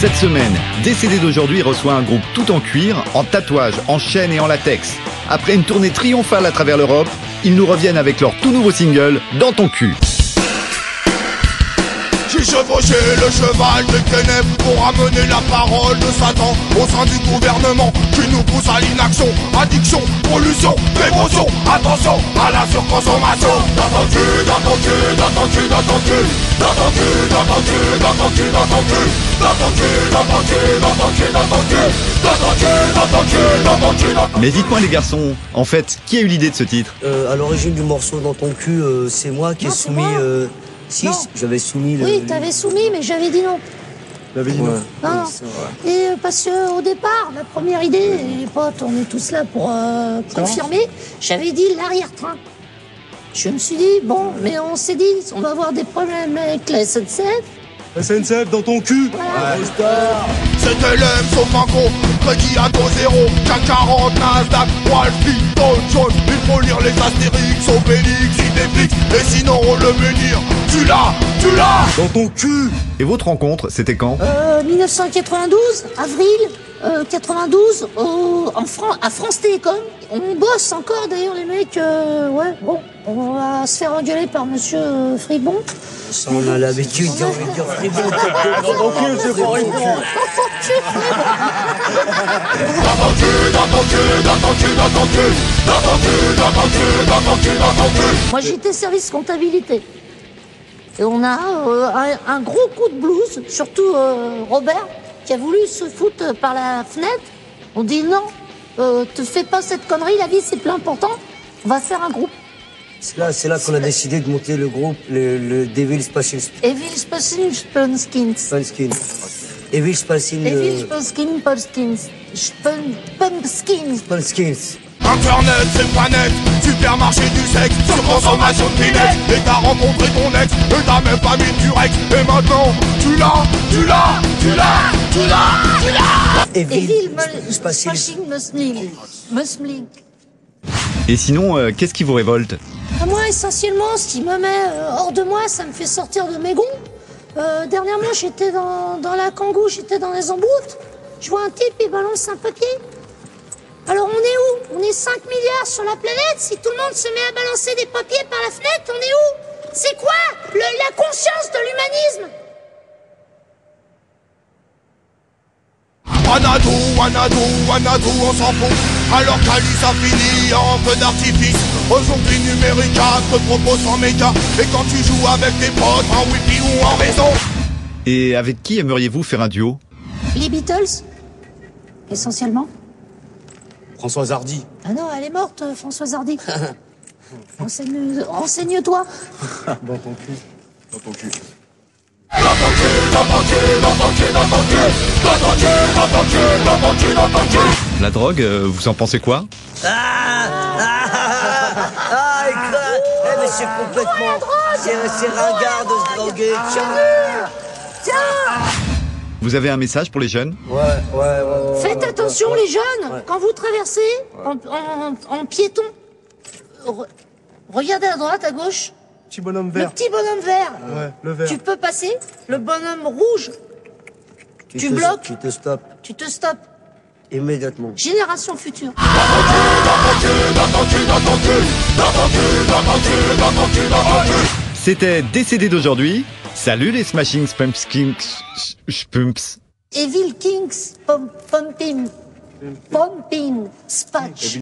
Cette semaine, Décédé d'aujourd'hui reçoit un groupe tout en cuir, en tatouage, en chaîne et en latex. Après une tournée triomphale à travers l'Europe, ils nous reviennent avec leur tout nouveau single, Dans ton cul. J'ai chevauché le cheval des ténèbres pour amener la parole de Satan au sein du gouvernement qui nous pousse à l'inaction, addiction, pollution, dévotion, attention à la surconsommation. Dans ton cul, dans ton cul, dans ton cul, dans ton cul, dans ton cul, dans ton cul, dans ton cul, dans ton cul, dans ton cul, dans ton cul, dans ton cul, dans ton cul, dans ton cul, dans ton cul, dans ton cul, dans ton cul. Mais dites-moi les garçons, en fait, qui a eu l'idée de ce titre? À l'origine du morceau Dans ton cul, c'est moi qui ai soumis... Si, Non. j'avais soumis le... Oui, t'avais soumis, mais j'avais dit non. T'avais dit non. Non, non. Et parce qu'au départ, ma première idée, et les potes, on est tous là pour confirmer, j'avais dit l'arrière-train. Je me suis dit, bon, mais on s'est dit, on va avoir des problèmes avec la SNCF. SNCF dans ton cul. C'était l'aime sauf un con, crédit à taux zéro, CAC 40, Nasdaq, Wall Street, Dow Jones. Il faut lire les Astérix, Obélix, Idéflix, et sinon on le menhir. Tu l'as, tu l'as. Dans ton cul. Et votre rencontre, c'était quand? 1992, avril 92, à France Télécom. On bosse encore d'ailleurs les mecs, ouais, bon, on va se faire engueuler par monsieur Fribon. Ça, on a l'habitude, j'ai envie de dire fribon. Dans ton cul, c'est pas Dans ton cul, dans ton cul, dans ton cul, dans ton cul, dans ton cul, dans ton cul, dans ton cul, dans ton cul. Moi j'étais service comptabilité. Et on a un gros coup de blues, surtout Robert, qui a voulu se foutre par la fenêtre. On dit non, te fais pas cette connerie, la vie c'est plus important, on va faire un groupe. C'est là qu'on a décidé de monter le groupe, le Devil Spacing Evil Spacing Spunskins. Pumpskins. Evil Spacing... Evil Spacing Pumpskins. Pumpskins. Pumpskins. Internet, c'est pas net, supermarché du sexe, surconsommation de Kleenex. Et t'as rencontré ton ex, et t'as même pas mis de Durex. Et maintenant, tu l'as, tu l'as, tu l'as, tu l'as, tu l'as. Evil Spacing... Spacing Musling. Et sinon, qu'est-ce qui vous révolte? Moi, essentiellement, ce qui me met hors de moi, ça me fait sortir de mes gonds. Dernièrement, j'étais dans la Kangoo, j'étais dans les embouttes. Je vois un type, il balance un papier. Alors, on est où? On est 5 milliards sur la planète. Si tout le monde se met à balancer des papiers par la fenêtre, on est où? C'est quoi la conscience de l'humanisme? Wanadou, on s'en fout. Alors qu'Alice a fini en feu d'artifice. Aujourd'hui Numérica te propose 100 mégas. Et quand tu joues avec tes potes en wifi ou en réseau. Et avec qui aimeriez-vous faire un duo? Les Beatles, essentiellement. Françoise Hardy. Ah non, elle est morte, Françoise Hardy. Renseigne-toi. Dans ton cul. Dans ton cul. Dans ton cul, dans ton cul, dans ton cul, dans ton cul, dans ton cul, dans ton cul, dans ton cul, dans ton cul. La drogue, vous en pensez quoi? Éclate. Mais c'est complètement... C'est ringard de se droguer. Tiens. Vous avez un message pour les jeunes? Ouais. Faites attention les jeunes, Ouais. quand vous traversez en piéton, regardez à droite, à gauche, Petit bonhomme le vert. petit bonhomme vert. Ouais, le vert. Tu peux passer, le bonhomme rouge, tu bloques. Tu te stoppes tu te stoppes. immédiatement. Génération future. C'était Décédé d'aujourd'hui. Salut les Smashing Pumpskins. Pumps. Evil Kings, Pumping, Spatch.